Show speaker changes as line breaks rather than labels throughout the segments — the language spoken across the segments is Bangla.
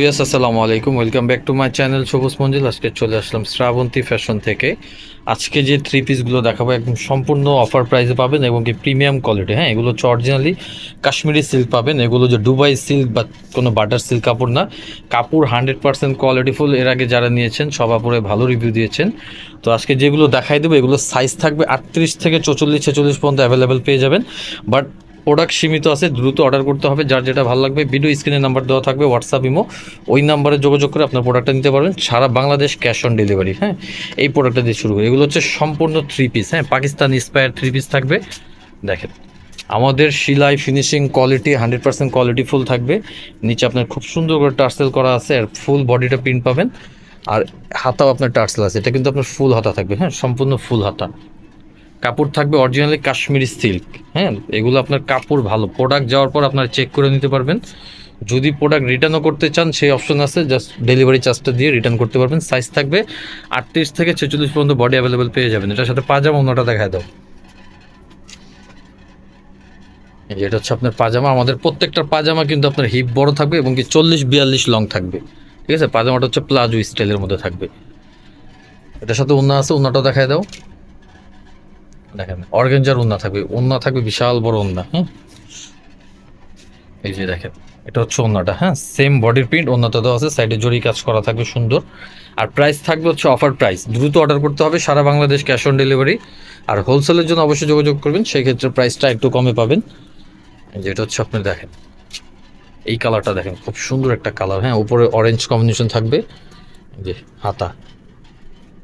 আসসালামু আলাইকুম, welcome back to my channel সবুজ মঞ্জিল। আজকে চলে আসলাম শ্রাবন্তী ফ্যাশন থেকে। আজকে যে থ্রি পিসগুলো দেখাবো একদম সম্পূর্ণ অফার প্রাইসে পাবেন এবং কি প্রিমিয়াম কোয়ালিটি। হ্যাঁ, এগুলো হচ্ছে অরিজিনালি কাশ্মীরি সিল্ক পাবেন। এগুলো যে দুবাই সিল্ক বা কোনো বাটার সিল্ক কাপড় না, কাপড় 100% কোয়ালিটিফুল। এর আগে যারা নিয়েছেন সবাপুরে ভালো রিভিউ দিয়েছেন। তো আজকে যেগুলো দেখাই দেবো এগুলো সাইজ থাকবে 38 থেকে 44 46 পর্যন্ত অ্যাভেলেবেল পেয়ে যাবেন। বাট প্রোডাক্ট সীমিত আছে, দ্রুত অর্ডার করতে হবে। যার যেটা ভালো লাগবে ভিডিও স্ক্রিনে নাম্বার দেওয়া থাকবে, হোয়াটসঅ্যাপ ইমো, ওই নাম্বারে যোগাযোগ করে আপনার প্রোডাক্টটা নিতে পারবেন। সারা বাংলাদেশ ক্যাশ অন ডেলিভারি। হ্যাঁ, এই প্রোডাক্টটা দিয়ে শুরু করি। এগুলো হচ্ছে সম্পূর্ণ থ্রি পিস। হ্যাঁ, পাকিস্তান ইন্সপায়ার থ্রি পিস থাকবে। দেখেন আমাদের সেলাই ফিনিশিং কোয়ালিটি 100% কোয়ালিটিফুল থাকবে। নিচে আপনার খুব সুন্দর করে টার্সেল করা আছে আর ফুল বডিটা প্রিন্ট পাবেন। আর হাতাও আপনার টার্সেল আছে, এটা কিন্তু আপনার ফুল হাতা থাকবে। হ্যাঁ, সম্পূর্ণ ফুল হাতা। কাপড় থাকবে অরিজিনালি কাশ্মীরি সিল্ক। হ্যাঁ, এগুলো আপনার কাপড় ভালো, প্রোডাক্ট যাওয়ার পর আপনারা চেক করে নিতে পারবেন। যদি প্রোডাক্ট রিটার্নও করতে চান সেই অপশন আছে, জাস্ট ডেলিভারি চার্জটা দিয়ে রিটার্ন করতে পারবেন। সাইজ থাকবে 38 থেকে 46 পর্যন্ত বডি অ্যাভেলেবেল পেয়ে যাবেন। এটার সাথে পাজামা অন্যটা দেখায় দাও। এটা হচ্ছে আপনার পাজামা। আমাদের প্রত্যেকটা পাজামা কিন্তু আপনার হিপ বড় থাকবে এবং কি 40-42 লং থাকবে। ঠিক আছে, পাজামাটা হচ্ছে প্লাজো স্টাইলের মধ্যে থাকবে। এটার সাথে ওন্না আছে, ওন্নাটা দেখায় দাও। দেখেন অর্গানজার ওন্না থাকবে, ওন্না থাকবে বিশাল বড় ওন্না। হ্যাঁ, এই যে দেখেন এটা হচ্ছে ওন্নাটা। হ্যাঁ, সেম বডির প্রিন্ট, ওন্নাটা দেওয়া আছে, সাইডে জরি কাজ করা থাকবে সুন্দর। আর প্রাইস থাকবে হচ্ছে অফার প্রাইস, দ্রুত অর্ডার করতে হবে, সারা বাংলাদেশ ক্যাশ অন ডেলিভারি। আর হোলসেলের জন্য অবশ্যই যোগাযোগ করবেন, সেই ক্ষেত্রে প্রাইসটা একটু কমে পাবেন। যেটা হচ্ছে আপনি দেখেন এই কালারটা দেখেন, খুব সুন্দর একটা কালার। হ্যাঁ, উপরে অরেঞ্জ কম্বিনেশন থাকবে। যে হাতা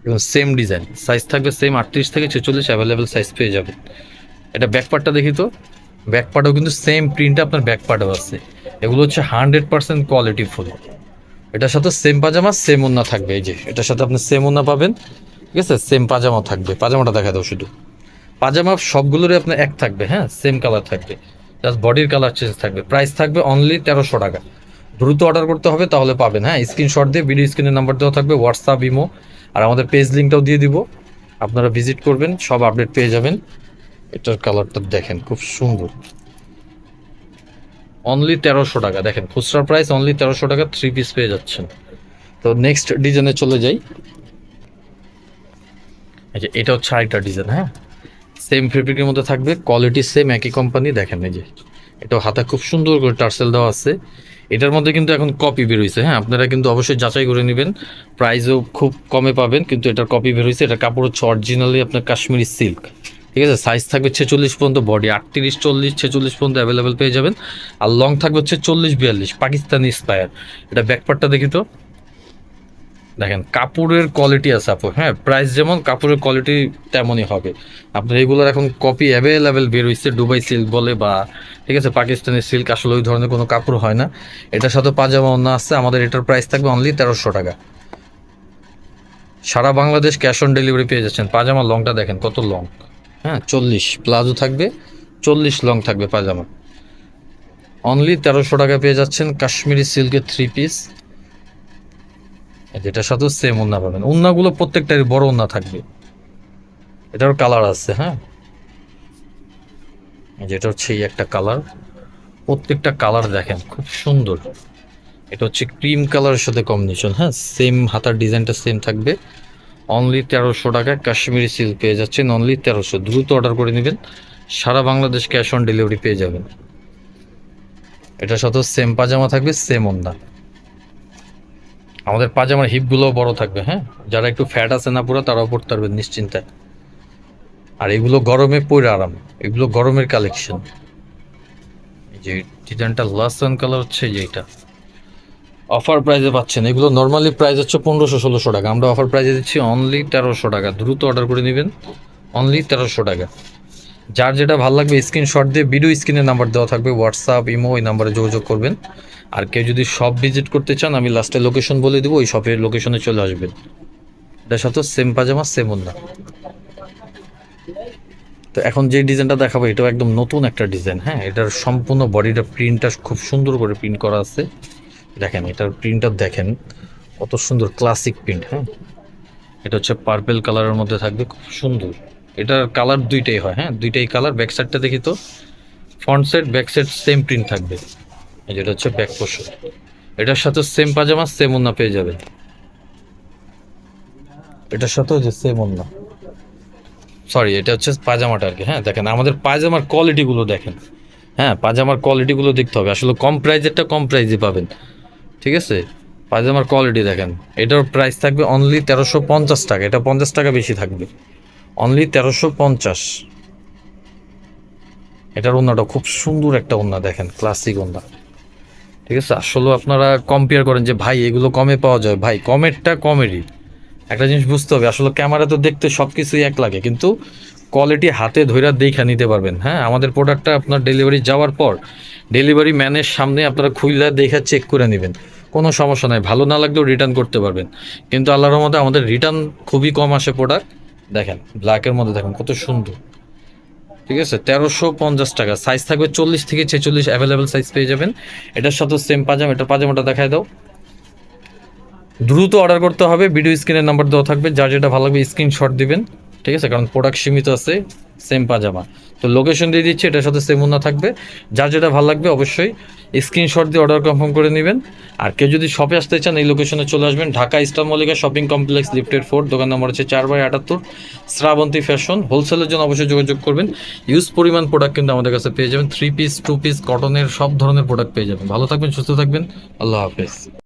এবং সেম ডিজাইন, সাইজ থাকবে সেম 38 থেকে 46 অ্যাভেলেবেল সাইজ পেয়ে যাবেন। এটা ব্যাকপার্টটা দেখি তো। ব্যাকপার্টও কিন্তু সেম প্রিন্টে আপনার ব্যাকপার্টও আছে। এগুলো হচ্ছে 100% কোয়ালিটি ফুল। এটার সাথে সেম পাজামা সেম ওন্না থাকবে। এই যে এটার সাথে আপনি সেম ওন্না পাবেন। ঠিক আছে, সেম পাজামাও থাকবে। পাজামাটা দেখা দাও শুধু। পাজামা সবগুলোরই আপনার এক থাকবে। হ্যাঁ, সেম কালার থাকবে, জাস্ট বডির কালার চেঞ্জ থাকবে। প্রাইস থাকবে অনলি 1300 টাকা। দ্রুত অর্ডার করতে হবে, তাহলে পাবেন। হ্যাঁ, স্ক্রিনশট দিয়ে ভিডিও স্ক্রিনের নাম্বার দেওয়া থাকবে, হোয়াটসঅ্যাপ ইমো, আর আমাদের পেজ লিঙ্কটাও দিয়ে দিব। আপনারা ভিজিট করবেন, সব আপডেট পেয়ে যাবেন। এটার কালারটা দেখেন খুব সুন্দর। অনলি 1300 টাকা। দেখেন খুচরা প্রাইস অনলি 1300 টাকা, থ্রি পিস পেয়ে যাচ্ছেন। তো নেক্সট ডিজাইনে চলে যাই। আচ্ছা, এটা হচ্ছে আরেকটা ডিজাইন। হ্যাঁ, সেম ফেব্রিকের মধ্যে থাকবে, কোয়ালিটি সেম, একই কোম্পানি। দেখেন এই যে এটা হাতে খুব সুন্দর করে টার্সেল দেওয়া আছে। এটার মধ্যে কিন্তু এখন কপি বেরোইছে। হ্যাঁ, আপনারা কিন্তু অবশ্যই যাচাই করে নেবেন, প্রাইসও খুব কমে পাবেন। কিন্তু এটার কপি বেরোইছে। এটা কাপড় হচ্ছে অরিজিনালি আপনার কাশ্মীরি সিল্ক। ঠিক আছে, সাইজ থাকবে 46 পর্যন্ত, বডি 38, 40, 46 পর্যন্ত অ্যাভেলেবেল পেয়ে যাবেন। আর লং থাকবে হচ্ছে 40-42 পাকিস্তানি স্পায়ার। এটা ব্যাকপার্টটা দেখি তো। দেখেন কাপড়ের কোয়ালিটি আছে আপু। হ্যাঁ, প্রাইস যেমন কাপড়ের কোয়ালিটি তেমনই হবে। আপনার এগুলোর এখন কপি অ্যাভেলেবেল বের হয়েছে, দুবাই সিল্ক বলে বা ঠিক আছে পাকিস্তানি সিল্ক, আসলে ওই ধরনের কোনো কাপড় হয় না। এটার সাথে পাজামা অন্য আছে আমাদের। এটার প্রাইস থাকবে অনলি 1300 টাকা। সারা বাংলাদেশ ক্যাশ অন ডেলিভারি পেয়ে যাচ্ছেন। পাজামা লংটা দেখেন কত লং। হ্যাঁ, 40 প্লাজো থাকবে, 40 লং থাকবে পাজামা। অনলি 1300 টাকা পেয়ে যাচ্ছেন কাশ্মীরি সিল্কের থ্রি পিস। যেটার সাথেও সেম ওন্না পাবেন। ওন্নাগুলো প্রত্যেকটারই বড় ওন্না থাকবে। এটার কালার আছে। হ্যাঁ, যেটা হচ্ছে এই একটা কালার। প্রত্যেকটা কালার দেখেন খুব সুন্দর। এটা হচ্ছে ক্রিম কালারের সাথে কম্বিনেশন। হ্যাঁ, সেম হাতার ডিজাইনটা সেম থাকবে। অনলি 1300 টাকায় কাশ্মীরি সিল্ক পেয়ে যাচ্ছেন, অনলি 1300। দ্রুত অর্ডার করে নেবেন, সারা বাংলাদেশ ক্যাশ অন ডেলিভারি পেয়ে যাবেন। এটার সাথেও সেম পাজামা থাকবে, সেম ওন্না। আমাদের পাজামার হিপগুলোও বড় থাকবে। হ্যাঁ, যারা একটু ফ্যাট আছে না পুরো, তারাও পড়তে পারবেন নিশ্চিন্তায়। আর এগুলো গরমে পরে আরাম, এগুলো গরমের কালেকশন। এই যে ডিজাইনটা লাস্ট কালার হচ্ছে যে এটা অফার প্রাইসে পাচ্ছেন। এগুলো নর্মালি প্রাইস হচ্ছে 1500-1600 টাকা, আমরা অফার প্রাইসে দিচ্ছি অনলি 1300 টাকা। দ্রুত অর্ডার করে নেবেন, অনলি 1300 টাকা। যার যেটা ভালো লাগবে স্ক্রিনশট দিয়ে ভিডিও স্ক্রিনের নাম্বার দেওয়া থাকবে, হোয়াটসঅ্যাপ ইমো, ওই নাম্বারে যোগাযোগ করবেন। আর কেউ যদি শপ ভিজিট করতে চান আমি লাস্টে লোকেশন বলে দেবো, ওই শপের লোকেশনে চলে আসবেন। এটার সাথে সেম পাজামা সেম ওন্না। তো এখন যে ডিজাইনটা দেখাবো এটাও একদম নতুন একটা ডিজাইন। হ্যাঁ, এটার সম্পূর্ণ বডিটা প্রিন্টটা খুব সুন্দর করে প্রিন্ট করা আছে। দেখেন এটার প্রিন্টটা দেখেন কত সুন্দর, ক্লাসিক প্রিন্ট। হ্যাঁ, এটা হচ্ছে পার্পেল কালারের মধ্যে থাকবে, খুব সুন্দর। এটার কালার দুইটাই হয়। হ্যাঁ, দুইটাই কালার। ব্যাক সাইডটা দেখি তো। Front side back side same print থাকবে। এই যেটা হচ্ছে ব্যাক পোর্শন। এটার সাথে সেম পাজামা সেম ওন্না পেয়ে যাবেন, এটার সাথেও যে সেম ওন্না, সরি এটা হচ্ছে পাজামাটা আর কি। হ্যাঁ দেখেন আমাদের পাজামার কোয়ালিটিগুলো দেখেন, হ্যাঁ পাজামার কোয়ালিটিগুলো দেখতে হবে, আসলে কম প্রাইজেরটা কম প্রাইজে পাবেন, ঠিক আছে। পাজামার কোয়ালিটি দেখেন, এটার প্রাইস থাকবে অনলি 1350 টাকা, এটা 50 টাকা বেশি থাকবে, অনলি 1350। এটার ওন্নাটা খুব সুন্দর একটা ওন্না দেখেন, ক্লাসিক ওন্না, ঠিক আছে। আসলে আপনারা কম্পেয়ার করেন যে ভাই এগুলো কমে পাওয়া যায়, ভাই কমেরটা কমেরই, একটা জিনিস বুঝতে হবে, আসলে ক্যামেরা তো দেখতে সব কিছুই এক লাগে, কিন্তু কোয়ালিটি হাতে ধইরা দেখে নিতে পারবেন। হ্যাঁ আমাদের প্রোডাক্টটা আপনার ডেলিভারি যাওয়ার পর ডেলিভারি ম্যানের সামনে আপনারা খুললা দেখে চেক করে নেবেন, কোনো সমস্যা নাই, ভালো না লাগলেও রিটার্ন করতে পারবেন। কিন্তু আল্লাহর রহমতে আমাদের রিটার্ন খুবই কম আসে প্রোডাক্ট। দেখেন ব্ল্যাকের মধ্যে দেখেন কত সুন্দর, ঠিক আছে। 1350 টাকা, সাইজ থাকবে 40 থেকে 46, অ্যাভেলেবেল সাইজ পেয়ে যাবেন। এটার সাথে সেম পাজামা, এটা পাজামাটা দেখায় দাও। দ্রুত অর্ডার করতে হবে, ভিডিও স্ক্রিনের নাম্বার দেওয়া থাকবে, যার যেটা ভালো লাগবে স্ক্রিনশট দিবেন, ঠিক আছে, কারণ প্রোডাক্ট সীমিত আছে। সেম পাজামা, তো লোকেশন দিয়ে দিচ্ছি, এটার সাথে সেম ওন্না থাকবে, যার যেটা ভালো লাগবে অবশ্যই স্ক্রিনশট দিয়ে অর্ডার কনফার্ম করে নেবেন। আর কেউ যদি শপে আসতে চান এই লোকেশনে চলে আসবেন, Dhaka Easter Mallika shopping complex lifted 4, দোকান নম্বর হচ্ছে 4/78, শ্রাবন্তী ফ্যাশন। হোলসেলের জন্য অবশ্যই যোগাযোগ করবেন, ইউজ পরিমাণ প্রোডাক্ট কিন্তু আমাদের কাছে পেয়ে যাবেন, 3 পিস 2 পিস কটনের সব ধরনের প্রোডাক্ট পেয়ে যাবেন। ভালো থাকবেন, সুস্থ থাকবেন, আল্লাহ হাফেজ।